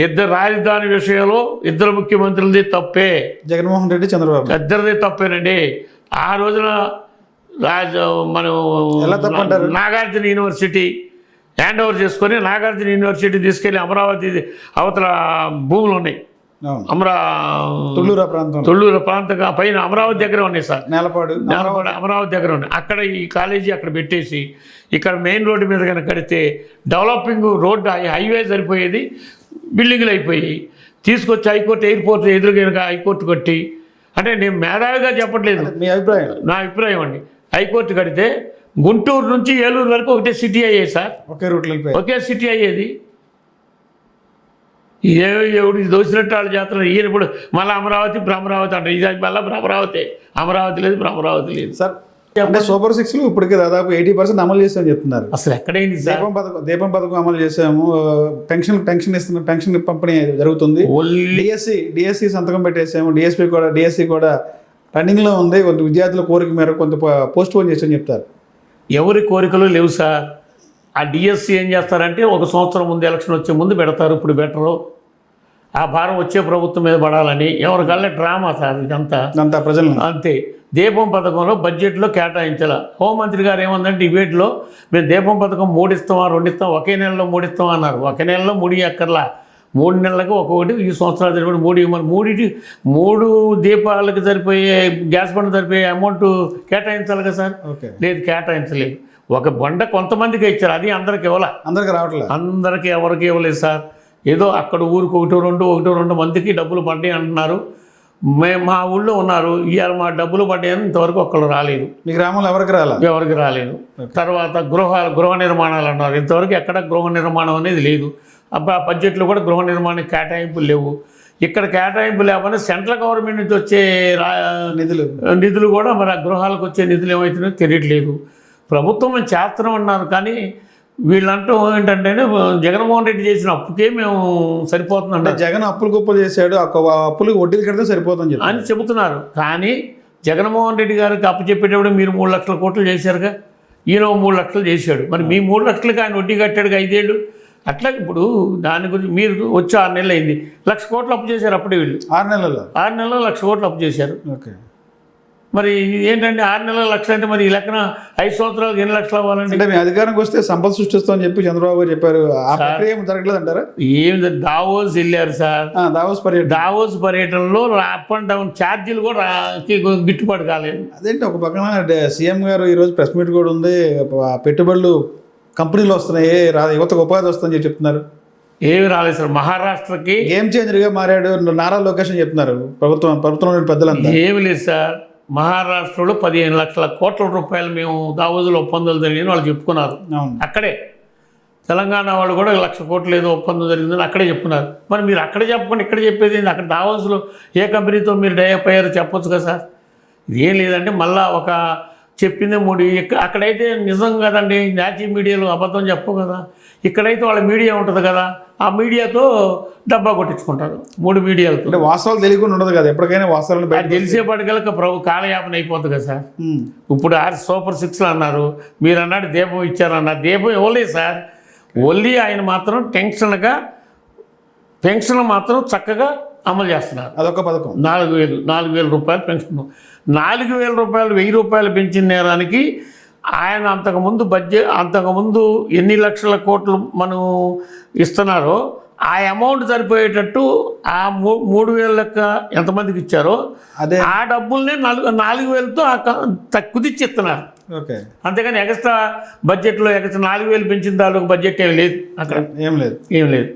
ఇద్దరు రాజధాని విషయంలో ఇద్దరు ముఖ్యమంత్రులది తప్పే. జగన్మోహన్ రెడ్డి, చంద్రబాబు ఇద్దరిది తప్పేనండి. ఆ రోజున మనం ఎలా తప్పంటారు? నాగార్జున యూనివర్సిటీ హ్యాండ్ ఓవర్ చేసుకొని నాగార్జున యూనివర్సిటీ తీసుకెళ్ళి అమరావతి అవతల భూములు ఉన్నాయి, తొళ్ళూరు ప్రాంతంగా పైన అమరావతి దగ్గర ఉన్నాయి సార్, నేలపాడు అమరావతి దగ్గర ఉన్నాయి. అక్కడ ఈ కాలేజీ అక్కడ పెట్టేసి ఇక్కడ మెయిన్ రోడ్డు మీద కనుక కడితే డెవలపింగ్ రోడ్డు హైవే సరిపోయేది, బిల్డింగ్లు అయిపోయాయి. తీసుకొచ్చి హైకోర్టు ఎయిర్పోర్ట్ ఎదురుగా హైకోర్టు కట్టి, అంటే నేను మేధావిగా చెప్పట్లేదు, మీ అభిప్రాయం, నా అభిప్రాయం అండి. హైకోర్టు కడితే గుంటూరు నుంచి ఏలూరు వరకు ఒకటే సిటీ అయ్యేది సార్, ఒకే సిటీ అయ్యేది. ఎవడు దోసినట్టు వాళ్ళు చేస్తున్నారు. ఈయన ఇప్పుడు మళ్ళీ అమరావతి భ్రమరావతి అంటారు. ఇది మళ్ళీ భ్రమరావతి, అమరావతి లేదు, భ్రమరావతి లేదు సార్. అంటే సూపర్ 6 ఇప్పటికే దాదాపు 80% అమలు చేస్తామని చెప్తున్నారు. అసలు ఎక్కడైంది సార్? దీపం పథకం అమలు చేసాము, పెన్షన్ ఇస్తున్నాం, పెన్షన్ పంపిణీ జరుగుతుంది. డిఎస్సి సంతకం పెట్టేసాము, డిఎస్సి కూడా రన్నింగ్లో ఉంది. కొంత విద్యార్థుల కోరిక మేరకు కొంత పోస్ట్ పోన్ చేసామని చెప్తారు. ఎవరి కోరికలు లేవు సార్. ఆ డిఎస్సి ఏం చేస్తారంటే 1 సంవత్సరం ముందు ఎలక్షన్ వచ్చే ముందు పెడతారు, ఇప్పుడు బెటరు. ఆ భారం వచ్చే ప్రభుత్వం మీద పడాలని ఎవరికల్లా డ్రామా సార్ ఇదంతా ప్రజలు. అంతే. దీపం పథకంలో బడ్జెట్లో కేటాయించాల. హోంమంత్రి గారు ఏమందంటే డిబేట్లో మేము దీపం పథకం 3 ఇస్తామా 2 ఇస్తాం, ఒకే నెలలో 3 ఇస్తాం అన్నారు. ఒక నెలలో 3 అక్కర్లా, 3 నెలలకు ఒక్కొక్కటి, ఈ సంవత్సరాలు సరిపోయి 3 ఇవ్వమని 3 దీపాలకు సరిపోయే గ్యాస్ బండ సరిపోయే అమౌంట్ కేటాయించాలి కదా సార్. లేదు, కేటాయించలేదు. ఒక బండ కొంతమందికి ఇచ్చారు, అది అందరికి ఇవ్వాల, అందరికి రావట్లేదు, అందరికీ ఎవరికి ఇవ్వలేదు సార్. ఏదో అక్కడ ఊరికి 1-2 మందికి డబ్బులు పడ్డాయి అంటున్నారు. మా ఊళ్ళో ఉన్నారు, ఇవాళ మా డబ్బులు పడ్డాయని ఇంతవరకు ఒక్కళ్ళు రాలేదు. మీ గ్రామంలో ఎవరికి రాలేదు. తర్వాత గృహ నిర్మాణాలు అన్నారు, ఇంతవరకు ఎక్కడ గృహ నిర్మాణం అనేది లేదు. ఆ బడ్జెట్లో కూడా గృహ నిర్మాణం కేటాయింపులు లేవు. ఇక్కడ కేటాయింపు లేకపోతే సెంట్రల్ గవర్నమెంట్ నుంచి వచ్చే నిధులు కూడా మరి ఆ గృహాలకు వచ్చే నిధులు ఏమవుతున్నాయో తెలియట్లేదు. ప్రభుత్వం మేము చేస్తున్నాం అన్నారు, కానీ వీళ్ళంటూ ఏంటంటే జగన్మోహన్ రెడ్డి చేసిన అప్పుకే మేము సరిపోతుందంటే, జగన్ అప్పులు గొప్పలు చేశాడు, అప్పులు వడ్డీలు కడితే సరిపోతుంది అని చెబుతున్నారు. కానీ జగన్మోహన్ రెడ్డి గారికి అప్పు చెప్పేటప్పుడు మీరు 3 లక్షల కోట్లు చేశారుగా, ఈయన 3 లక్షలు చేశాడు. మరి మీ 3 లక్షలకి ఆయన వడ్డీ కట్టాడుగా 5 ఏళ్ళు. అట్లా ఇప్పుడు దాని గురించి మీరు వచ్చి 6 నెలలు అయింది, 1,00,000 కోట్లు అప్పు చేశారు అప్పుడే వీళ్ళు. 6 నెలల్లో 1,00,000 కోట్లు అప్పు చేశారు. మరి ఏంటంటే 6 నెలల 1,00,000 అంటే మరి ఈ లెక్కన 5 సంవత్సరాలకు ఎన్ని లక్షలు అవ్వాలండి? అంటే మీ అధికారంకి వస్తే సంపద సృష్టిస్తామని చెప్పి చంద్రబాబు గారు చెప్పారు. ఆ ప్రక్రియ ఏం జరగలేదు అంటారా? ఏమి దావోస్ వెళ్ళారు సార్, దావోస్ పర్యటనలో అప్ అండ్ డౌన్ ఛార్జీలు కూడా గిట్టుబాటు కాలేదు. అదేంటి, ఒక పక్కన సీఎం గారు ఈరోజు ప్రెస్ మీట్ కూడా ఉంది, పెట్టుబడులు కంపెనీలు వస్తున్నాయి, యువతకు ఉపాధి వస్తుందని చెప్తున్నారు. ఏమి రాలేదు సార్. మహారాష్ట్రకి గేమ్ చేంజర్గా మారాడు నారా లోకేష్ అని చెప్తున్నారు ప్రభుత్వంలో పెద్దలంతా. ఏమి లేదు సార్, మహారాష్ట్రలో 15 లక్షల కోట్ల రూపాయలు మేము దావోజులో ఒప్పందాలు జరిగిందని వాళ్ళు చెప్పుకున్నారు. అక్కడే తెలంగాణ వాళ్ళు కూడా 1,00,000 కోట్లు ఏదో ఒప్పందం జరిగిందని అక్కడే చెప్పుకున్నారు. మరి మీరు అక్కడే చెప్పకుండా ఇక్కడ చెప్పేది ఏంటి? అక్కడ దావోజులో ఏ కంపెనీతో మీరు డైఅప్ అయ్యారో చెప్పొచ్చు కదా సార్. ఇదేం లేదంటే మళ్ళీ ఒక చెప్పిందే 3. అక్కడైతే నిజం కదండి, నాచి మీడియాలో అబద్ధం చెప్పవు కదా. ఇక్కడైతే వాళ్ళ మీడియా ఉంటుంది కదా, ఆ మీడియాతో డబ్బా కొట్టించుకుంటారు 3 మీడియాలతో. అంటే వాస్తవాలు తెలియకుండా ఉండదు కదా, ఎప్పటికైనా వాస్తవాలు తెలిసేపటికల్లా కాలయాపన అయిపోతుంది కదా సార్. ఇప్పుడు సూపర్ 6 అన్నారు, మీరు అన్నాడు దీపం ఇచ్చారన్నారు. దీపం ఇవ్వలేదు సార్, ఓన్లీ ఆయన మాత్రం పెన్షన్ మాత్రం చక్కగా అమలు చేస్తున్నారు. అదొక పథకం. 4,000 రూపాయలు పెన్షన్. 4,000 రూపాయలు 1,000 రూపాయలు పెంచిన నేరానికి ఆయన అంతకుముందు ఎన్ని లక్షల కోట్లు మనం ఇస్తున్నారో ఆ అమౌంట్ సరిపోయేటట్టు ఆ 3,000 లెక్క ఎంతమందికి ఇచ్చారో అదే ఆ డబ్బుల్నే 4,000తో కుదిచ్చి ఇస్తున్నారు. అంతేగాని ఎక్స్ట్రా బడ్జెట్లో ఎక్స్ట్రా 4,000 పెంచిన దానికి బడ్జెట్ ఏమి లేదు, అక్కడ ఏం లేదు.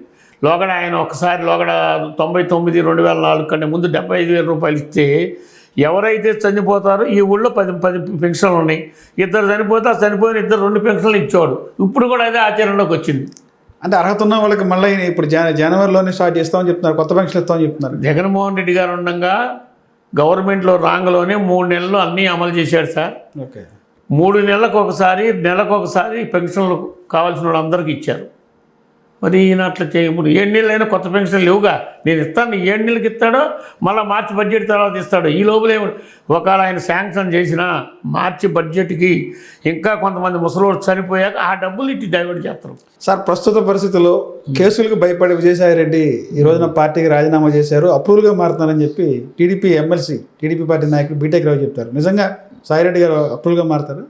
లోగడ ఆయన ఒకసారి 99 2004 కంటే ముందు 75,000 రూపాయలు ఇస్తే ఎవరైతే చనిపోతారో ఈ ఊళ్ళో 10 పెన్షన్లు ఉన్నాయి. 2 చనిపోతే ఆ చనిపోయిన 2 పెన్షన్లు ఇచ్చేవాడు. ఇప్పుడు కూడా అదే ఆచరణలోకి వచ్చింది. అంటే అర్హత ఉన్న వాళ్ళకి మళ్ళీ ఇప్పుడు జనవరిలోనే స్టార్ట్ చేస్తామని చెప్తున్నారు, కొత్త పెన్షన్ ఇస్తామని చెప్తున్నారు. జగన్మోహన్ రెడ్డి గారు ఉండగా గవర్నమెంట్లో రాంగ్లోనే 3 నెలలు అన్నీ అమలు చేశాడు సార్. 3 నెలలకు ఒకసారి పెన్షన్లు కావాల్సిన వాళ్ళందరికీ ఇచ్చారు. మరి ఈయన అట్లా చేయముడు 7 నెలలైనా కొత్త పెన్షన్ లేవుగా. నేను ఇస్తాను 7 నెలలకి ఇస్తాడో మళ్ళీ మార్చి బడ్జెట్ తర్వాత ఇస్తాడు. ఈ లోపల ఒకవేళ ఆయన శాంక్షన్ చేసిన మార్చి బడ్జెట్కి ఇంకా కొంతమంది ముసలోళ్ళు చనిపోయాక ఆ డబ్బులు ఇటు డైవర్ట్ చేస్తారు. సార్ ప్రస్తుత పరిస్థితుల్లో కేసులకు భయపడి విజయసాయి రెడ్డి ఈ రోజున పార్టీకి రాజీనామా చేశారు, అప్రూవల్గా మారుతున్నారని చెప్పి టీడీపీ ఎమ్మెల్సీ టీడీపీ పార్టీ నాయకులు బీటెక్ రావు చెప్తారు. నిజంగా సాయిరెడ్డి గారు అప్రూవల్గా మారుతారు?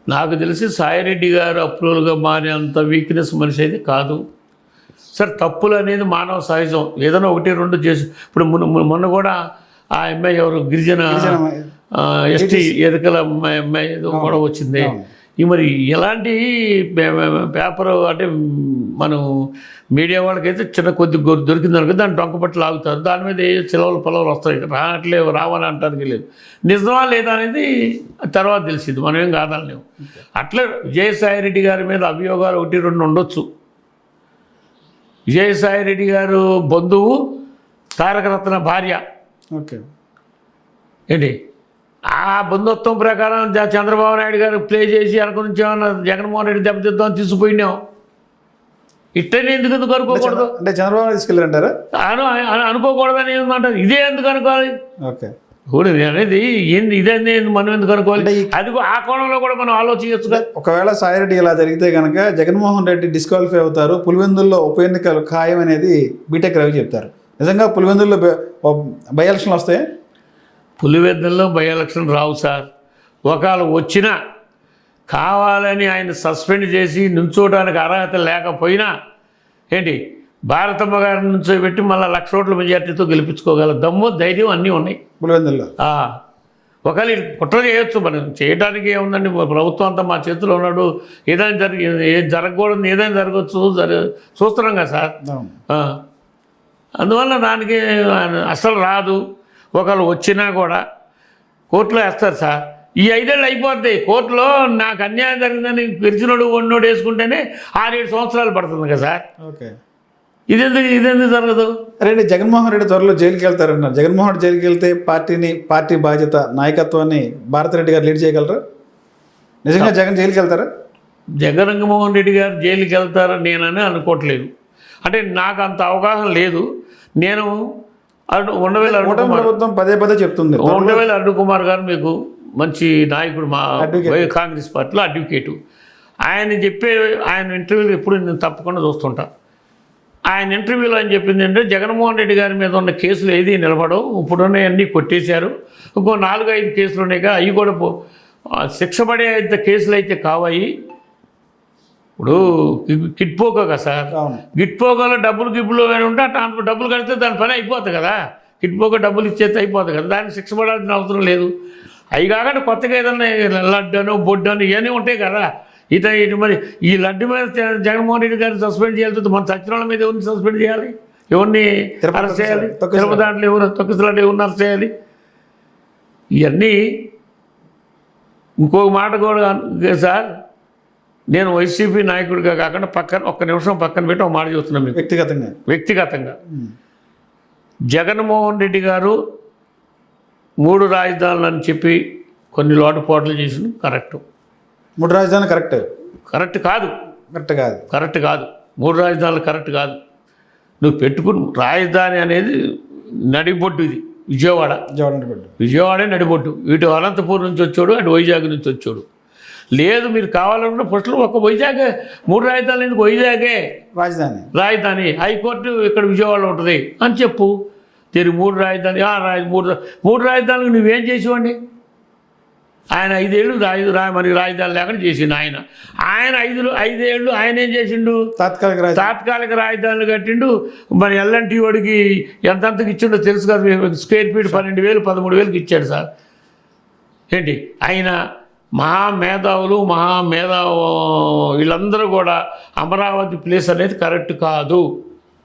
నాకు తెలిసి సాయిరెడ్డి గారు అప్రూవల్గా మారేంత వీక్నెస్ మనిషి అయితే కాదు సార్. తప్పులు అనేది మానవ సహజం, ఏదైనా 1-2 చేసి ఇప్పుడు మొన్న కూడా ఆ అమ్మాయి ఎవరు గిరిజన ఎస్టీ ఎరుకల అమ్మాయి ఏదో కూడా వచ్చింది. ఈ మరి ఎలాంటి పేపర్ అంటే మనం మీడియా వాళ్ళకైతే చిన్న కొద్ది దొరికింది అనుకో దాన్ని డొంకపట్లు ఆగుతారు, దాని మీద ఏ చిలవలు పొలవలు వస్తాయి, రావాలని అంటానికి లేదు. నిజమా లేదా అనేది తర్వాత తెలిసింది, మనం ఏం కాదలేము. అట్లా విజయసాయిరెడ్డి గారి మీద అభియోగాలు 1-2 ఉండొచ్చు. విజయసాయిరెడ్డి గారు బంధువు తారకరత్న భార్య, ఓకే ఏంటి ఆ బంధుత్వం ప్రకారం చంద్రబాబు నాయుడు గారు ప్లే చేసి వెనక నుంచి ఏమన్నా జగన్మోహన్ రెడ్డి దెబ్బతిద్దామని తీసుకుపోయినాం. ఇట్టనే ఎందుకు అనుకోకూడదు అంటే చంద్రబాబు తీసుకెళ్ళారంటారా? అనుకోకూడదని ఏమంటారు, ఇదే ఎందుకు అనుకోవాలి? ఓకే ఇప్పుడు అనేది ఏంది ఇదేంది మనం ఎందుకు అనుకోవాలి? అది ఆ కోణంలో కూడా మనం ఆలోచించచ్చు కదా. ఒకవేళ సాయిరెడ్డి ఇలా జరిగితే కనుక జగన్మోహన్ రెడ్డి డిస్క్వాలిఫై అవుతారు, పులివెందుల్లో ఉప ఎన్నికలు ఖాయం అనేది బీటెక్ రవి చెప్తారు. నిజంగా పులివెందుల్లో బై ఎలక్షన్లు వస్తాయి? పులివెందుల్లో బై ఎలక్షన్ రావు సార్. ఒకవేళ వచ్చినా కావాలని ఆయన సస్పెండ్ చేసి నుంచోడానికి అర్హత లేకపోయినా ఏంటి భారతమ్మ గారిని నుంచోబెట్టి మళ్ళీ 1,00,000 ఓట్ల మెజార్టీతో గెలిపించుకోగల దమ్ము ధైర్యం అన్నీ ఉన్నాయి పులివెందుల్లో. ఒకవేళ కుట్ర చేయొచ్చు, మనం చేయడానికి ఏముందండి, ప్రభుత్వం అంతా మా చేతిలో ఉన్నాడు, ఏదైనా జరగకూడదు ఏదైనా జరగవచ్చు, చూస్తున్నాం కదా సార్. అందువల్ల దానికి అసలు రాదు. ఒకవేళ వచ్చినా కూడా కోర్టులో వేస్తారు సార్. ఈ 5 ఏళ్ళు అయిపోద్ది, కోర్టులో నాకు అన్యాయం జరిగిందని గెలిచినోడు ఒన్నోడు వేసుకుంటేనే 6-7 సంవత్సరాలు పడుతుంది కదా సార్. ఓకే ఇదెందుకు జరగదు? రెడ్డి జగన్మోహన్ రెడ్డి త్వరలో జైలుకి వెళ్తారన్నారు. జగన్మోహన్ రెడ్డి జైలుకి వెళ్తే పార్టీ బాధ్యత నాయకత్వాన్ని భారతిరెడ్డి గారు లీడ్ చేయగలరా? నిజంగా జగన్ జైలుకి వెళ్తారా? జగన్మోహన్ రెడ్డి గారు జైలుకి వెళ్తారని నేనని అనుకోవట్లేదు. అంటే నాకు అంత అవగాహన లేదు. నేను ఉండవేళ ప్రభుత్వం పదే చెప్తుంది. ఉండవేళ అరుణ్ కుమార్ గారు మీకు మంచి నాయకుడు, మా కాంగ్రెస్ పార్టీలో అడ్వకేటు. ఆయన ఇంటర్వ్యూలు ఎప్పుడు నేను తప్పకుండా చూస్తుంటా. ఆయన ఇంటర్వ్యూలో ఆయన చెప్పింది ఏంటంటే జగన్మోహన్ రెడ్డి గారి మీద ఉన్న కేసులు ఏది నిలబడవు, ఇప్పుడున్నవన్నీ కొట్టేశారు, ఇంకో 4-5 కేసులు ఉన్నాయి, అవి కూడా శిక్ష పడే కేసులు అయితే కావాయి. ఇప్పుడు కిట్పోకో కదా సార్, గిట్పోకోలో గిబ్బులు అని ఉంటే అట్లా డబ్బులు కడితే దాని పని అయిపోతుంది కదా. కిట్పోకో డబ్బులు ఇచ్చేస్తే అయిపోతుంది కదా, దానికి శిక్ష పడాల్సిన అవసరం లేదు. అవి కాకుండా కొత్తగా ఏదన్నా లడ్డను బొడ్డను ఇవన్నీ ఉంటాయి కదా. ఇటు మరి ఈ లడ్డు మీద జగన్మోహన్ రెడ్డి గారిని సస్పెండ్ చేయాలి, మన సత్యనారాయణ మీద ఎవరిని సస్పెండ్ చేయాలి, ఎవరిని అరెస్ట్ చేయాలి, తిరుపతి దాంట్లో ఎవరు తొక్కిసలాంటి ఎవరిని అరెస్ట్ చేయాలి? ఇవన్నీ ఇంకొక మాట కూడా సార్, నేను వైసీపీ నాయకుడిగా కాకుండా ఒక్క నిమిషం పక్కన పెట్టి ఒక మాట చూస్తున్నాను మీకు వ్యక్తిగతంగా. జగన్మోహన్ రెడ్డి గారు 3 రాజధానులు అని చెప్పి కొన్ని లోటుపాట్లు చేసింది కరెక్టు. 3 రాజధానులు కరెక్ట్ కాదు. 3 రాజధానులు కరెక్ట్ కాదు. నువ్వు పెట్టుకుని రాజధాని అనేది నడిబొడ్డు, ఇది విజయవాడే నడిబొడ్డు. ఇటు అనంతపూర్ నుంచి వచ్చాడు, అటు వైజాగ్ నుంచి వచ్చాడు. లేదు మీరు కావాలనుకుంటే ఫస్ట్లో ఒక వైజాగ్, 3 రాజధానులు ఎందుకు, వైజాగే రాజధాని, హైకోర్టు ఇక్కడ విజయవాడలో ఉంటుంది అని చెప్పు. 3 రాజధాని 3 రాజధానులకు నువ్వేం చేసేవాడిని? ఆయన 5 ఏళ్ళు మరి రాజధాని లేకుండా చేసిండు. ఆయన 5 ఏళ్ళు ఆయన ఏం చేసిండు? తాత్కాలిక రాజధానులు కట్టిండు. మరి ఎల్ఎన్టీ వాడికి ఎంతకి ఇచ్చిండో తెలుసు కదా, స్క్వేర్ ఫీట్ 12,000 13,000కి ఇచ్చాడు సార్. ఏంటి ఆయన మహామేధావులు వీళ్ళందరూ కూడా అమరావతి ప్లేస్ అనేది కరెక్ట్ కాదు.